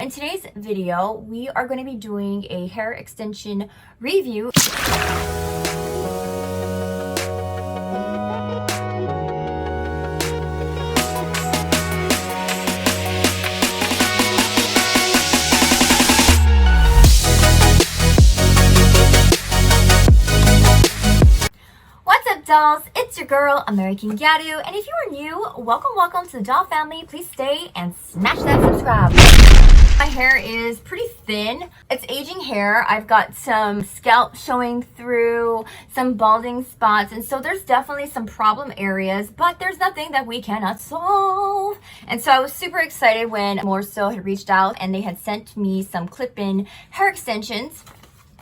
in today's video, we are going to be doing a hair extension review. What's up, dolls? It's your girl, American Gyaru, and if you are new, welcome to the doll family. Please stay and smash that subscribe. My hair is pretty thin. It's aging hair. I've got some scalp showing through, some balding spots, and so there's definitely some problem areas, but there's nothing that we cannot solve. And so I was super excited when Moresoo had reached out and they had sent me some clip-in hair extensions,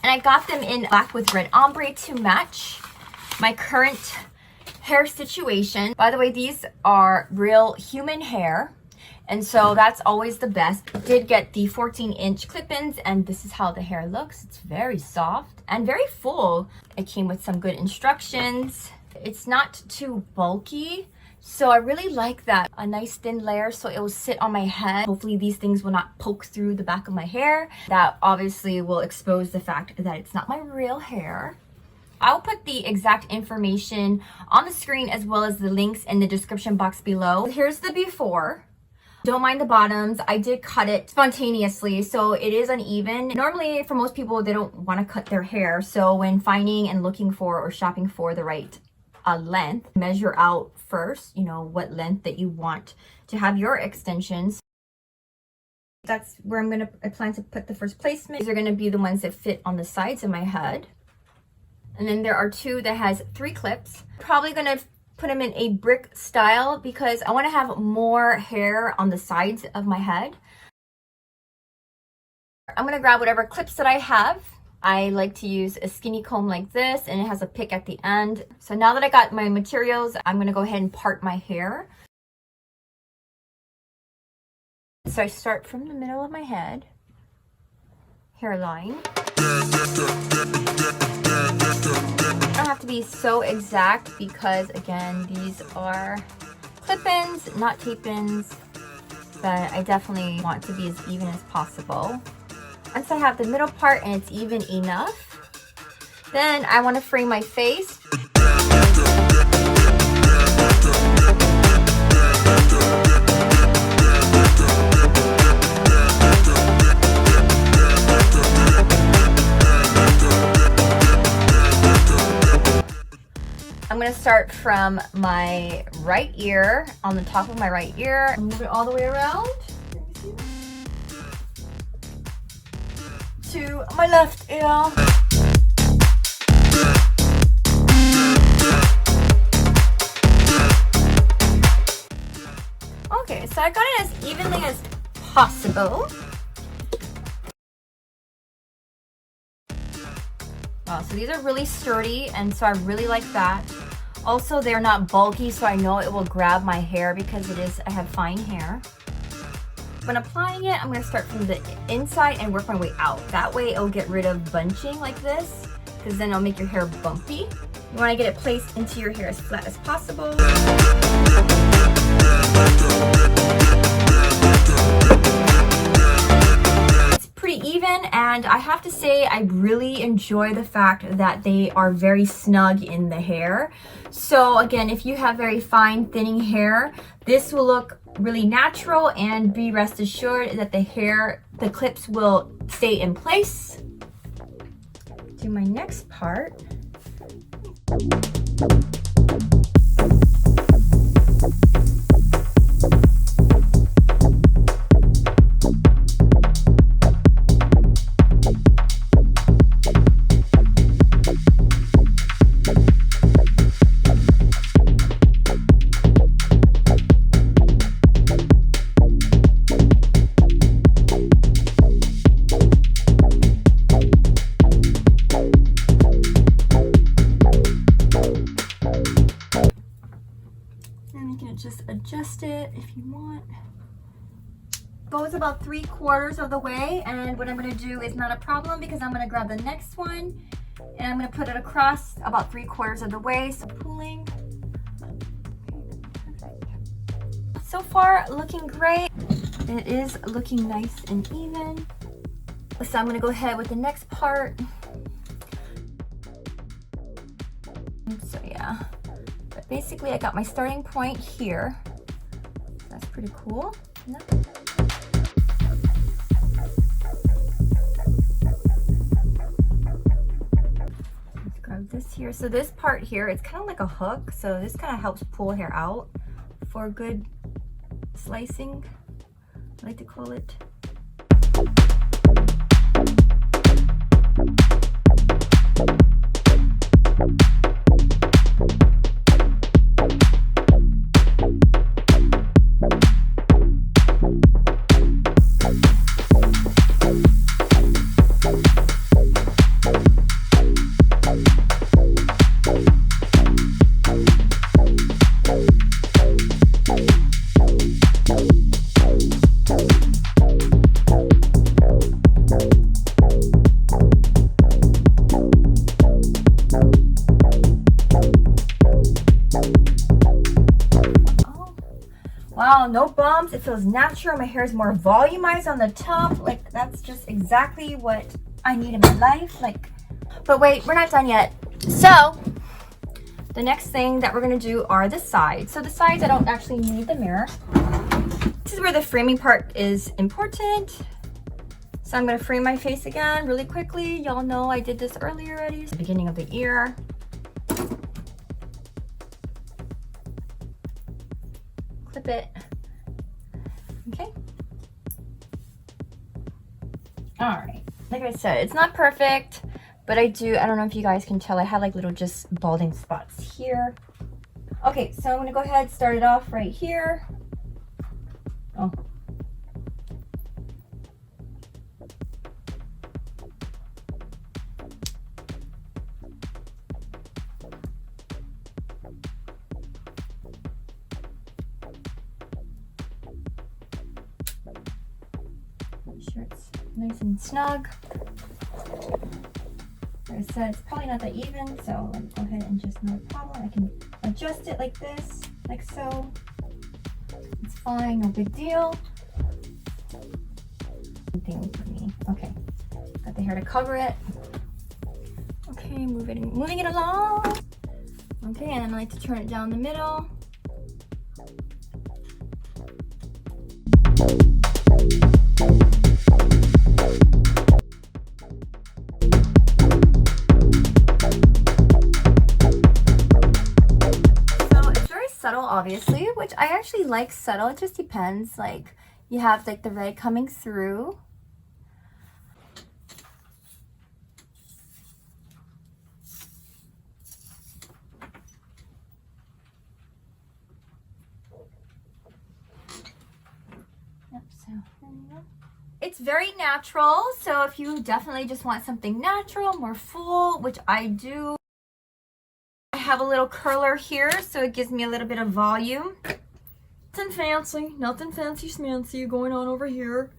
and I got them in black with red ombre to match my current hair situation. By the way, these are real human hair, and so that's always the best. I did get the 14-inch clip-ins, and this is how the hair looks. It's very soft and very full. It came with some good instructions. It's not too bulky, so I really like that. A nice thin layer so it will sit on my head. Hopefully these things will not poke through the back of my hair. That obviously will expose the fact that it's not my real hair. I'll put the exact information on the screen as well as the links in the description box below. Here's the before. Don't mind the bottoms. I did cut it spontaneously, so it is uneven. Normally, for most people, they don't want to cut their hair. So when finding and looking for or shopping for the right length, measure out first, what length that you want to have your extensions. That's where I plan to put the first placement. These are going to be the ones that fit on the sides of my head. And then there are two that has 3 clips. Probably gonna put them in a brick style because I wanna have more hair on the sides of my head. I'm gonna grab whatever clips that I have. I like to use a skinny comb like this, and it has a pick at the end. So now that I got my materials, I'm gonna go ahead and part my hair. So I start from the middle of my head, hairline. I don't have to be so exact because, again, these are clip-ins, not tape-ins, but I definitely want to be as even as possible. Once I have the middle part and it's even enough, then I want to frame my face. I'm going to start from my right ear, on the top of my right ear, move it all the way around to my left ear. Okay, so I got it as evenly as possible. Wow, so these are really sturdy, and so I really like that. Also, they're not bulky, so I know it will grab my hair because I have fine hair. When applying it, I'm going to start from the inside and work my way out. That way it'll get rid of bunching like this, because then it'll make your hair bumpy. You want to get it placed into your hair as flat as possible. Even, and I have to say I really enjoy the fact that they are very snug in the hair. So again, if you have very fine thinning hair, this will look really natural, and be rest assured that the clips will stay in place. Do my next part. Just adjust it if you want. Goes about 3/4 of the way, and what I'm going to do is not a problem because I'm going to grab the next one and I'm going to put it across about 3/4 of the way. So pulling. Okay, perfect. So far looking great. It is looking nice and even. So I'm gonna go ahead with the next part. So yeah, but basically I got my starting point here. That's pretty cool. No. Let's grab this here. So this part here, it's kind of like a hook. So this kind of helps pull hair out for good slicing, I like to call it. Wow, no bumps. It feels natural. My hair is more volumized on the top. Like, that's just exactly what I need in my life. Like, but wait, we're not done yet. So the next thing that we're gonna do are the sides. So the sides, I don't actually need the mirror. This is where the framing part is important. So I'm gonna frame my face again really quickly. Y'all know I did this earlier already. It's the beginning of the ear. Clip it. Okay. All right. Like I said, it's not perfect, but I don't know if you guys can tell, I have like little just balding spots here. Okay, so I'm gonna go ahead and start it off right here. Oh. Make sure it's nice and snug. Like I said, it's probably not that even, so let me go ahead and just, no problem. I can adjust it like this, like so. It's fine, no big deal. Thing for me. Okay, got the hair to cover it. Okay, moving it along. Okay, and I like to turn it down the middle. Subtle, obviously, which I actually like subtle. It just depends. Like, you have like the red coming through. Yep, so there you go. It's very natural, so if you definitely just want something natural, more full, which I do. I have a little curler here, so it gives me a little bit of volume. Nothing fancy schmancy going on over here.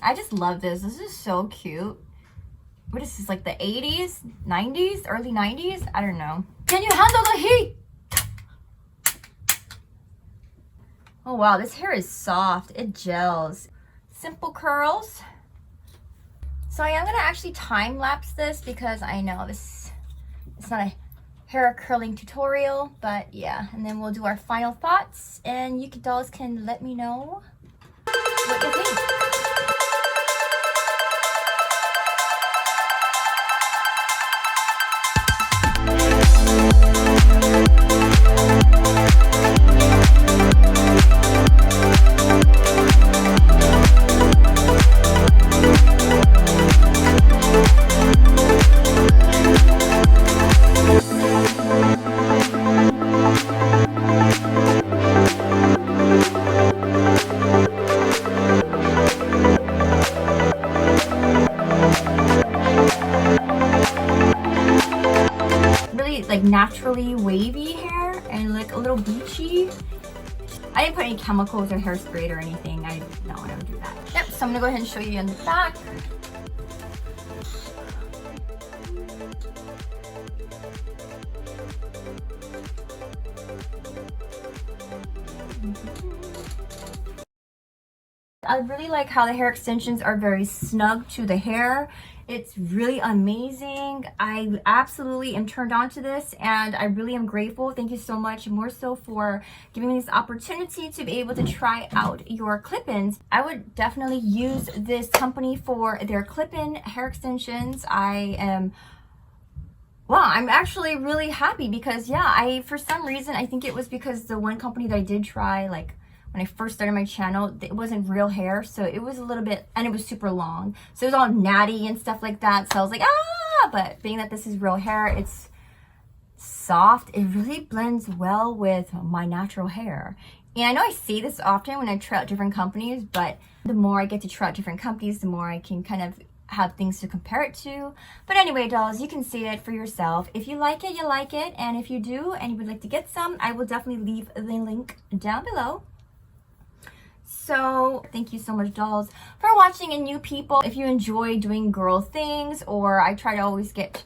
I just love this. This is so cute. What is this, like the 80s, 90s, early 90s? I don't know. Can you handle the heat? Oh wow, this hair is soft. It gels. Simple curls. So I am gonna actually time lapse this because I know it's not a hair curling tutorial, but yeah, and then we'll do our final thoughts, and you dolls can let me know what you think. Like naturally wavy hair and like a little beachy. I didn't put any chemicals or hairspray or anything. I never do that. Yep, so I'm gonna go ahead and show you in the back. I really like how the hair extensions are very snug to the hair. It's really amazing. I absolutely am turned on to this, and I really am grateful. Thank you so much, Moresoo, for giving me this opportunity to be able to try out your clip-ins. I would definitely use this company for their clip-in hair extensions. I'm actually really happy because, yeah, for some reason, I think it was because the one company that I did try, like, when I first started my channel, it wasn't real hair, so it was a little bit, and it was super long, so it was all natty and stuff like that. So I was like, but being that this is real hair, it's soft, it really blends well with my natural hair. And I know I say this often when I try out different companies, but the more I get to try out different companies, the more I can kind of have things to compare it to. But anyway, dolls, you can see it for yourself. If you like it, you like it, and if you do and you would like to get some, I will definitely leave the link down below. So thank you so much, dolls, for watching. And new people, if you enjoy doing girl things, or I try to always get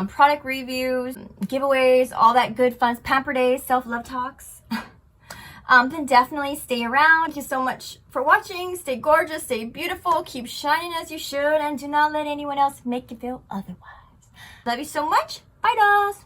product reviews, giveaways, all that good fun, Pamper days, self-love talks, then definitely stay around. Thank you so much for watching. Stay gorgeous, stay beautiful, keep shining as you should, and do not let anyone else make you feel otherwise. Love you so much. Bye, dolls.